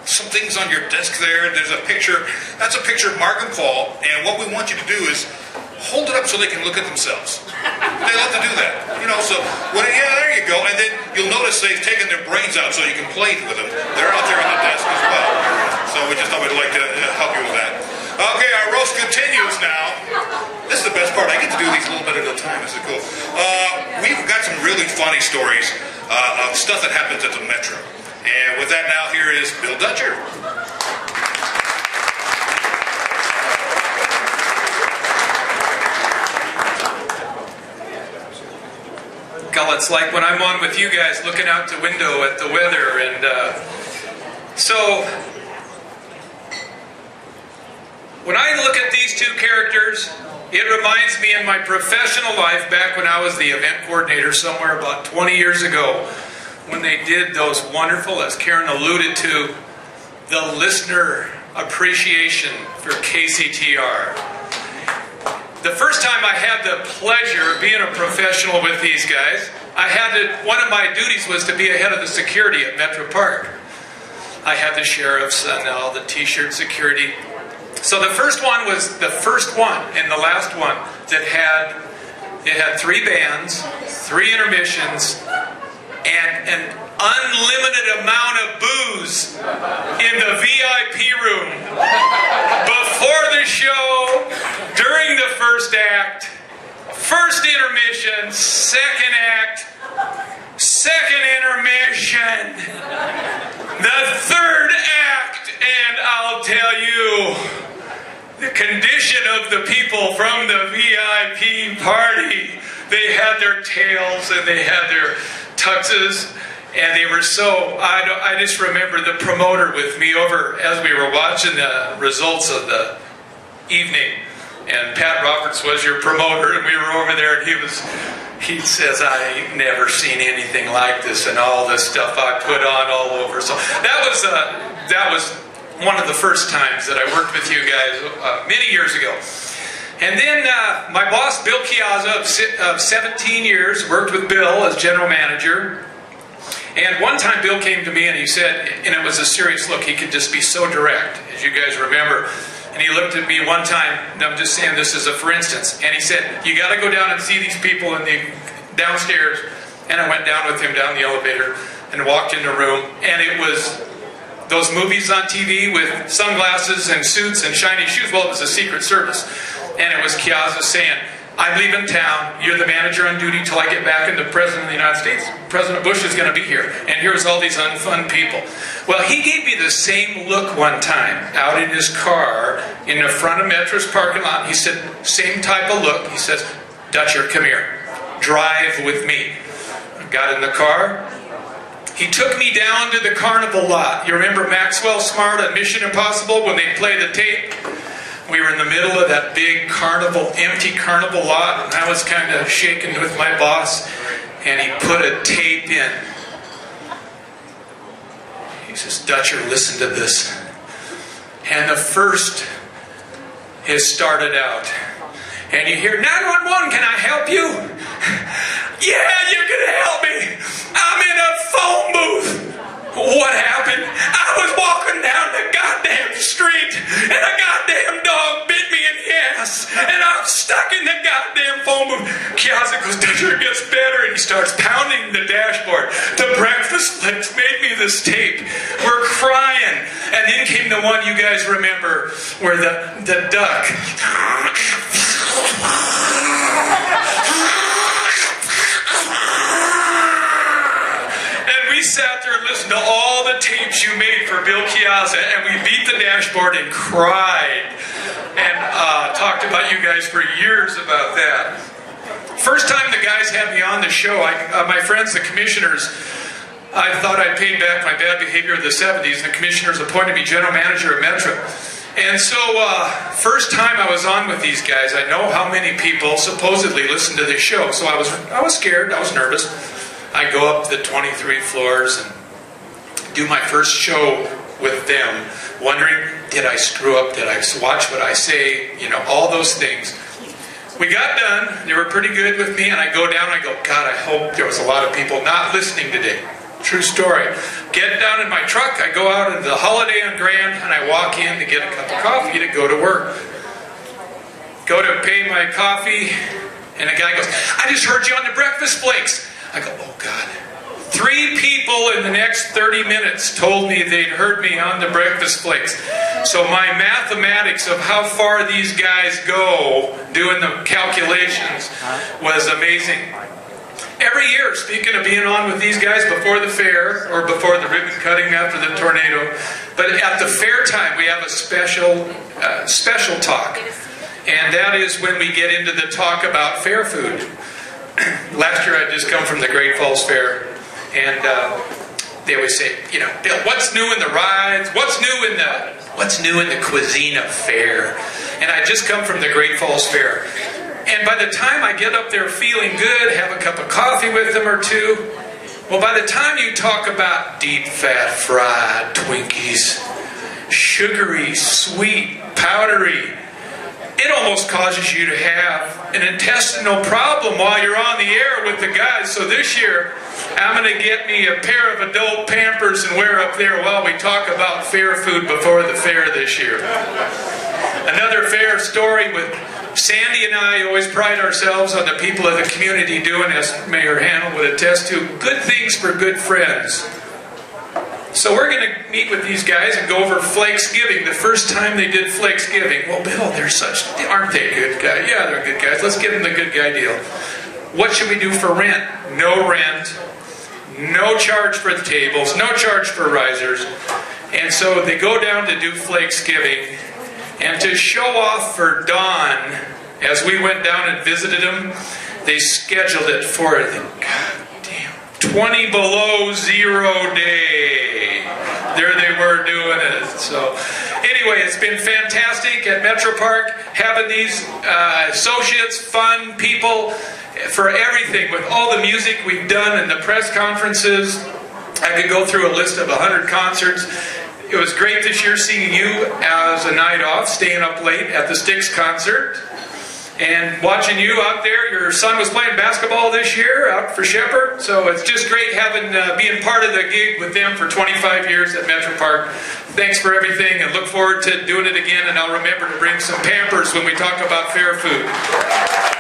some things on your desk there. There's a picture. That's a picture of Mark and Paul. And what we want you to do is hold it up so they can look at themselves. They love to do that. You know, so, yeah, there you go. And then you'll notice they've taken their brains out so you can play with them. They're out there on the desk as well. So we just thought we'd like to help you with that. Okay, our roast continues now. This is the best part. I get to do these a little bit at a time. This is cool. We've got some really funny stories of stuff that happens at the Metro. And with that now, here is Bill Dutcher. Well, it's like when I'm on with you guys looking out the window at the weather. And so, when I look at these two characters, it reminds me in my professional life, back when I was the event coordinator somewhere about 20 years ago, when they did those wonderful, as Karen alluded to, the listener appreciation for KCTR. The first time I had the pleasure of being a professional with these guys, one of my duties was to be ahead of the security at Metra Park. I had the sheriffs and all the t-shirt security. So the first one was the first one and the last one that had 3 bands, 3 intermissions, and an unlimited amount of booze in the VIP room before the show, during the first act, first intermission, second act, second intermission, the third act, and I'll tell you, the condition of the people from the VIP party, they had their tails and they had their tuxes, and they were so, I just remember the promoter with me over as we were watching the results of the evening, and Pat Roberts was your promoter, and we were over there, and he says, I ain't never seen anything like this, and all the stuff I put on all over. So that was one of the first times that I worked with you guys many years ago. And then my boss, Bill Chiazza, of 17 years, worked with Bill as general manager. And one time Bill came to me and he said, and it was a serious look, he could just be so direct, as you guys remember. And he looked at me one time, and I'm just saying this as a for instance, and he said, you got to go down and see these people in the downstairs. And I went down with him down the elevator and walked in the room, and it was those movies on TV with sunglasses and suits and shiny shoes. Well, it was a Secret Service. And it was Chiazza saying, I'm leaving town, you're the manager on duty till I get back, and the President of the United States, President Bush, is going to be here. And here's all these unfun people. Well, he gave me the same look one time, out in his car, in the front of Metra's parking lot. He said, same type of look. He says, Dutcher, come here. Drive with me. I got in the car. He took me down to the carnival lot. You remember Maxwell Smart on Mission Impossible when they play the tape? We were in the middle of that big carnival, empty carnival lot, and I was kind of shaking with my boss, and he put a tape in. He says, Dutcher, listen to this. And the first has started out. And you hear, 911, can I help you? Yeah, you can help me. I'm in a phone booth. What happened? I was walking down the goddamn street, and a goddamn dog bit me in the ass, and I'm stuck in the goddamn phone booth. Chiazza goes, Dutcher, it gets better, and he starts pounding the dashboard. The Breakfast Flakes made me this tape. We're crying. And then came the one you guys remember, where the duck. We sat there and listened to all the tapes you made for Bill Chiazza, and we beat the dashboard and cried and talked about you guys for years about that. First time the guys had me on the show, my friends, the commissioners, I thought I'd paid back my bad behavior of the 70s. The commissioners appointed me general manager at Metra. And so, first time I was on with these guys, I know how many people supposedly listened to this show, so I was scared, I was nervous. I go up the 23 floors and do my first show with them, wondering, did I screw up? Did I watch what I say? You know, all those things. We got done. They were pretty good with me, and I go down and I go, God, I hope there was a lot of people not listening today. True story. Get down in my truck, I go out into the Holiday on Grand, and I walk in to get a cup of coffee to go to work. Go to pay my coffee, and a guy goes, I just heard you on the Breakfast Flakes. I go, oh God. 3 people in the next 30 minutes told me they'd heard me on the Breakfast Flakes. So my mathematics of how far these guys go doing the calculations was amazing. Every year, speaking of being on with these guys before the fair, or before the ribbon cutting after the tornado, but at the fair time we have a special talk. And that is when we get into the talk about fair food. Last year I just come from the Great Falls Fair, and they always say, you know, Bill, what's new in the rides? What's new in the cuisine of fair? And I just come from the Great Falls Fair. And by the time I get up there feeling good, have a cup of coffee with them or two, well, by the time you talk about deep fat fried Twinkies, sugary, sweet, powdery, it almost causes you to have an intestinal problem while you're on the air with the guys. So this year, I'm going to get me a pair of adult Pampers and wear up there while we talk about fair food before the fair this year. Another fair story with Sandy and I always pride ourselves on the people of the community doing, as Mayor Hannell would attest to, good things for good friends. So we're going to meet with these guys and go over Flakesgiving, the first time they did Flakesgiving. Well, Bill, aren't they good guys? Yeah, they're good guys. Let's give them the good guy deal. What should we do for rent? No rent, no charge for the tables, no charge for risers. And so they go down to do Flakesgiving. And to show off for Don, as we went down and visited him, they scheduled it for the goddamn 20 below 0 day. There they were doing it. So anyway, it's been fantastic at Metra Park, having these associates, fun people for everything, with all the music we've done and the press conferences. I could go through a list of 100 concerts. It was great this year seeing you as a night off, staying up late at the Styx concert, and watching you out there. Your son was playing basketball this year out for Shepherd, so it's just great having being part of the gig with them for 25 years at Metra Park. Thanks for everything, and look forward to doing it again, and I'll remember to bring some Pampers when we talk about fair food.